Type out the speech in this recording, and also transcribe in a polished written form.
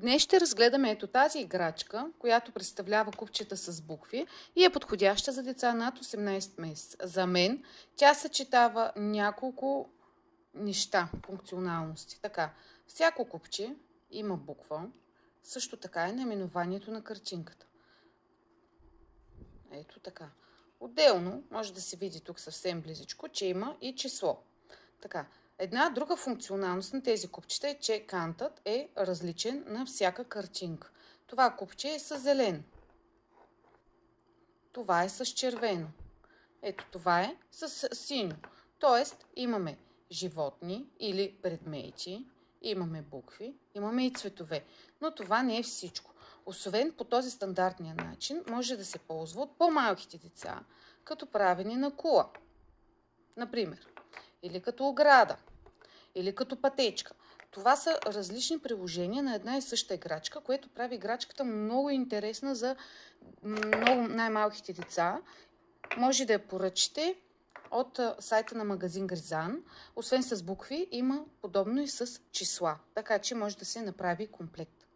Днес ще разгледаме ето тази играчка, която представлява купчета с букви и е подходяща за деца над 18 месеца. За мен тя съчетава няколко неща, функционалности. Така, всяко купче има буква, също така е наименованието на картинката. Ето така. Отделно може да се види тук съвсем близичко, че има и число. Така, една друга функционалност на тези купчета е, че кантът е различен на всяка картинка. Това купче е с зелен. Това е с червено. Ето това е с синьо. Тоест имаме животни или предмети, имаме букви, имаме и цветове. Но това не е всичко. Освен по този стандартния начин, може да се ползва от по-малките деца, като правене на кула, например, или като ограда, или като пътечка. Това са различни приложения на една и съща играчка, което прави играчката много интересна за много най-малките деца. Може да я поръчате от сайта на магазин Гризан. Освен с букви, има подобно и с числа, така че може да се направи комплект.